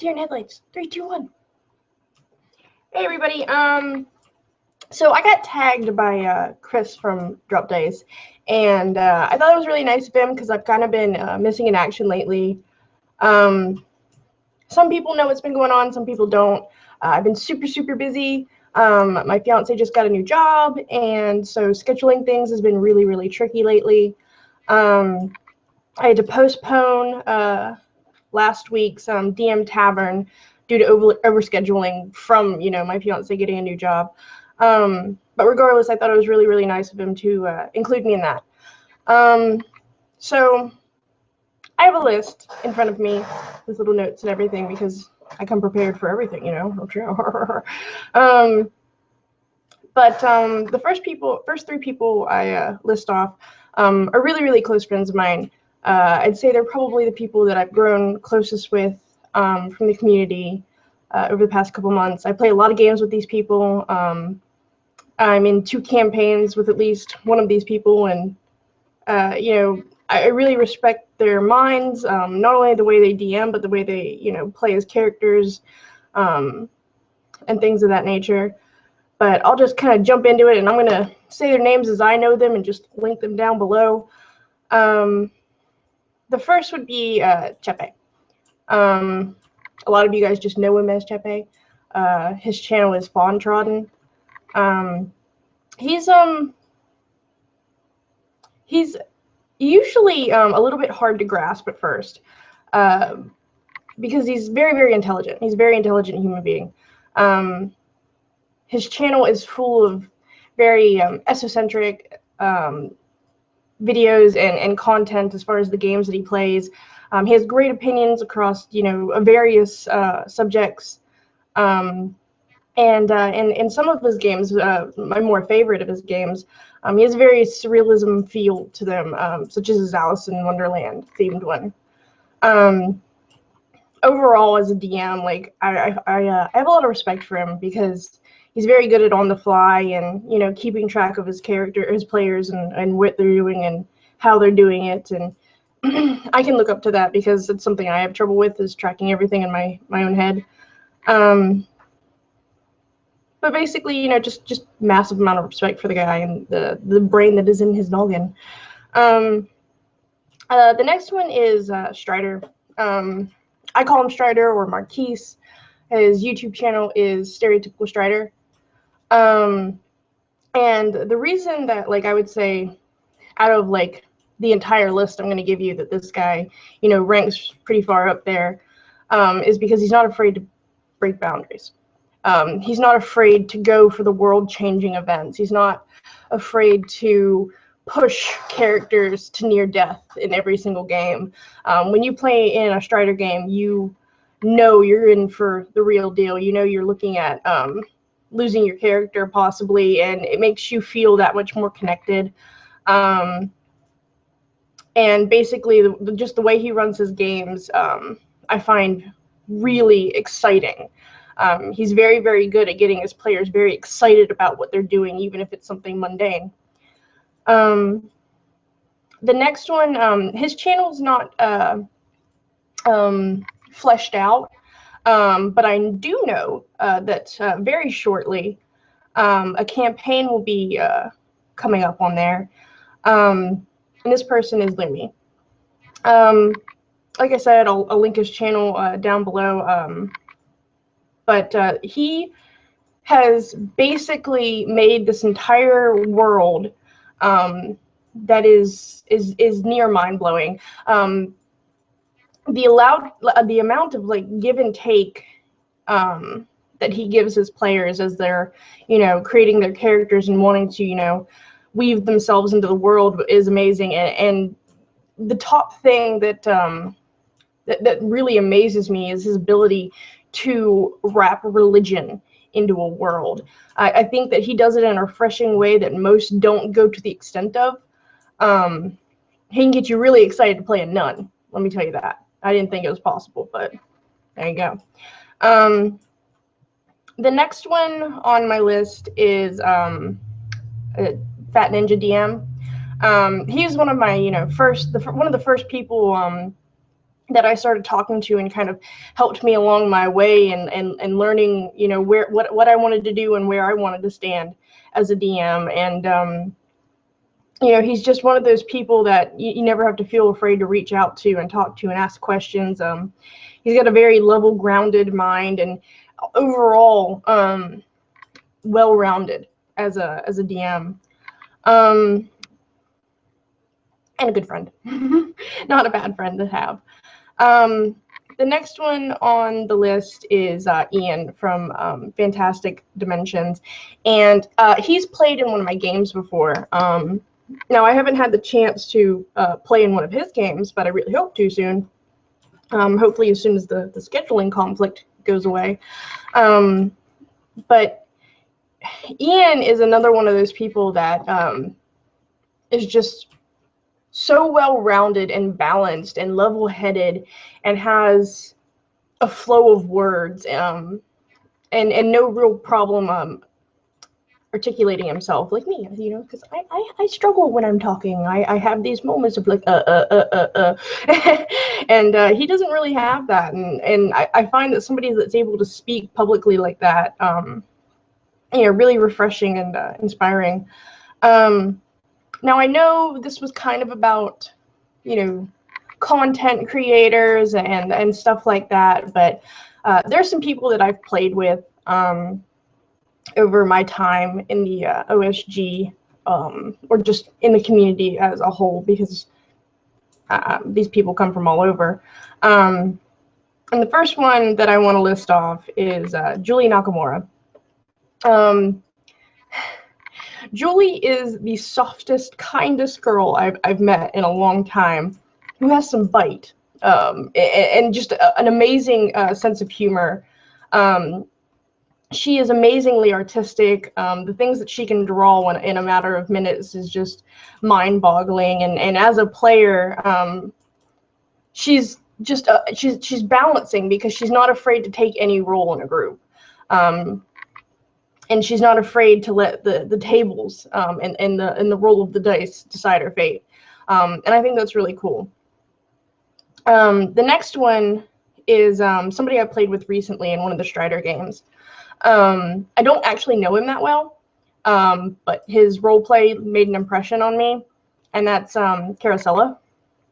Deer in headlights. 3, 2, 1. Hey everybody. So I got tagged by Chris from DropDice, and I thought it was really nice of him because I've kind of been missing in action lately. Some people know what's been going on, some people don't. I've been super busy. My fiance just got a new job, and so scheduling things has been really tricky lately. I had to postpone last week's DM Tavern due to overscheduling from, my fiance getting a new job. But regardless, I thought it was really nice of him to include me in that. So I have a list in front of me with little notes and everything because I come prepared for everything, the first 3 people I list off are really close friends of mine. I'd say they're probably the people that I've grown closest with from the community over the past couple months. I play a lot of games with these people. I'm in 2 campaigns with at least one of these people, and I really respect their minds, not only the way they DM, but the way they, play as characters and things of that nature. But I'll just kind of jump into it, and I'm going to say their names as I know them and just link them down below. The first would be Chepe. A lot of you guys just know him as Chepe. His channel is Fawn Trodden. He's usually a little bit hard to grasp at first because he's very intelligent. He's a very intelligent human being. His channel is full of very esocentric videos and content as far as the games that he plays. He has great opinions across, various subjects. And in some of his games, my more favorite of his games, he has a very surrealism feel to them, such as his Alice in Wonderland themed one. Overall, as a DM, like I have a lot of respect for him because he's very good at on the fly and keeping track of his players and what they're doing and how they're doing it. And I can look up to that because it's something I have trouble with, is tracking everything in my own head. But basically, just massive amount of respect for the guy and the brain that is in his noggin. The next one is Strider. I call him Strider or Marquise. His YouTube channel is Stereotypical Strider. And the reason that, I would say, out of the entire list I'm going to give you, that this guy, ranks pretty far up there, is because he's not afraid to break boundaries. He's not afraid to go for the world-changing events. He's not afraid to push characters to near death in every single game. When you play in a Strider game, you know you're in for the real deal. You're looking at losing your character possibly, and it makes you feel that much more connected. And basically, just the way he runs his games, I find really exciting. He's very good at getting his players very excited about what they're doing, even if it's something mundane. The next one, his channel's not fleshed out, but I do know that very shortly a campaign will be coming up on there. And this person is Lumi. Like I said, I'll link his channel down below. But he has basically made this entire world that is near mind-blowing. The amount of give and take that he gives his players as they're creating their characters and wanting to weave themselves into the world is amazing. And the top thing that that really amazes me is his ability to wrap religion into a world. I think that he does it in a refreshing way that most don't go to the extent of. He can get you really excited to play a nun, let me tell you that. I didn't think it was possible, but there you go. The next one on my list is Fat Ninja DM. He's one of my, one of the first people that I started talking to and kind of helped me along my way and learning, you know, what I wanted to do and where I wanted to stand as a DM. And you know, he's just one of those people that you never have to feel afraid to reach out to and talk to and ask questions. He's got a very level, grounded mind, and overall well-rounded as a DM. And a good friend. Not a bad friend to have. The next one on the list is Ian from Fantastic Dimensions, and he's played in one of my games before. Now, I haven't had the chance to play in one of his games, but I really hope to soon. Hopefully as soon as the scheduling conflict goes away. But Ian is another one of those people that is just so well-rounded and balanced and level-headed and has a flow of words and no real problem articulating himself like me, you know, because I struggle when I'm talking. I have these moments of like and he doesn't really have that, and I find that somebody that's able to speak publicly like that, you know, really refreshing and inspiring. Now, I know this was kind of about, you know, content creators and stuff like that, but there's some people that I've played with over my time in the OSG or just in the community as a whole, because these people come from all over. And the first one that I want to list off is Julie Nakamura. Julie is the softest, kindest girl I've met in a long time, who has some bite and just an amazing sense of humor. She is amazingly artistic. The things that she can draw in a matter of minutes is just mind-boggling. And as a player, she's just she's balancing, because she's not afraid to take any role in a group. And she's not afraid to let the tables and the roll of the dice decide her fate. And I think that's really cool. The next one is somebody I played with recently in one of the Strider games. I don't actually know him that well, but his roleplay made an impression on me, and that's Carosella.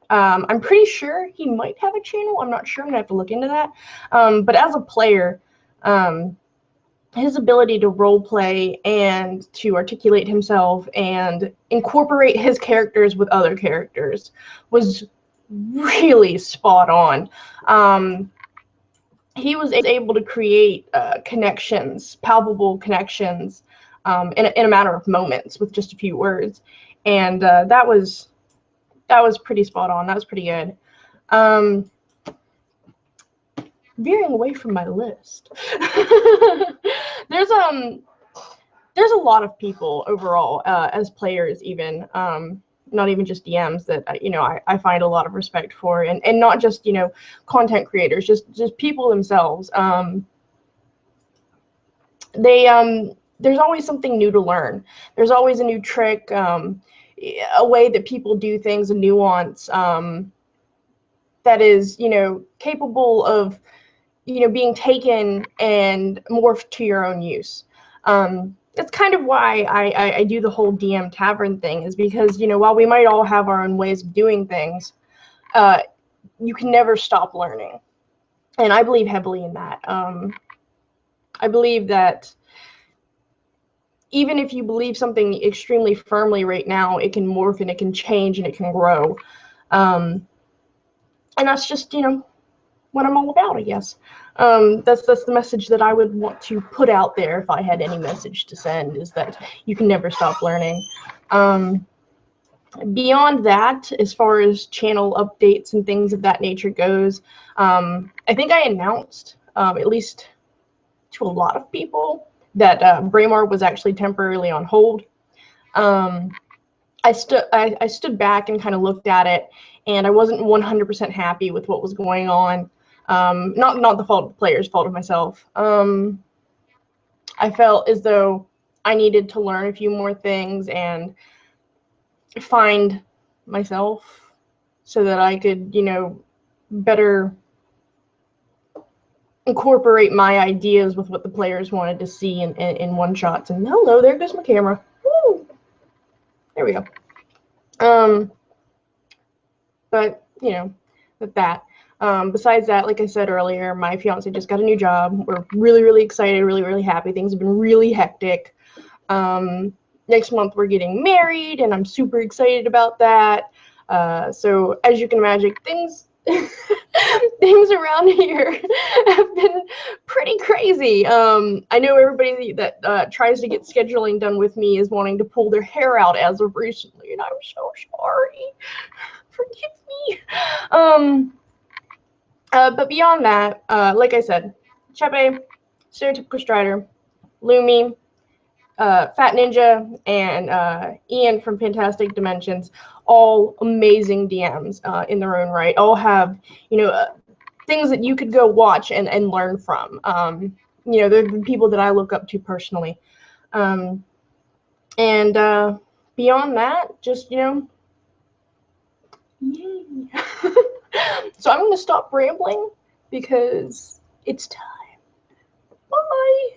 I'm pretty sure he might have a channel. I'm not sure. I'm going to have to look into that. But as a player, his ability to role play and to articulate himself and incorporate his characters with other characters was really spot on. He was able to create connections, palpable connections, in a matter of moments with just a few words, and that was pretty spot on. That was pretty good. Veering away from my list, there's a lot of people overall as players, even not even just DMs, that you know, I find a lot of respect for, and not just, you know, content creators, just people themselves. There's always something new to learn. There's always a new trick, a way that people do things, a nuance that is, you know, capable of, you know, being taken and morphed to your own use. That's kind of why I do the whole DM Tavern thing, is because, you know, while we might all have our own ways of doing things, you can never stop learning. And I believe heavily in that. I believe that even if you believe something extremely firmly right now, it can morph and it can change and it can grow. And that's just, you know, what I'm all about, I guess. That's the message that I would want to put out there if I had any message to send, is that you can never stop learning. Beyond that, as far as channel updates and things of that nature goes, I think I announced, at least to a lot of people, that Braemar was actually temporarily on hold. I stood back and kind of looked at it, and I wasn't 100% happy with what was going on. Not the fault of the players, fault of myself. I felt as though I needed to learn a few more things and find myself so that I could, you know, better incorporate my ideas with what the players wanted to see in one shots. And hello, there goes my camera. Woo! There we go. But you know, with that. Besides that, like I said earlier, my fiance just got a new job. We're really, really excited, really, really happy. Things have been really hectic. Next month we're getting married, and I'm super excited about that. So as you can imagine, things things around here have been pretty crazy. I know everybody that tries to get scheduling done with me is wanting to pull their hair out as of recently, and I'm so sorry. Forgive me. But beyond that, like I said, Chepe, Stereotypical Strider, Lumi, Fat Ninja, and Ian from Fantastic Dimensions, all amazing DMs in their own right. All have, you know, things that you could go watch and learn from. You know, they're the people that I look up to personally. And beyond that, just, you know, yay. So I'm going to stop rambling because it's time. Bye.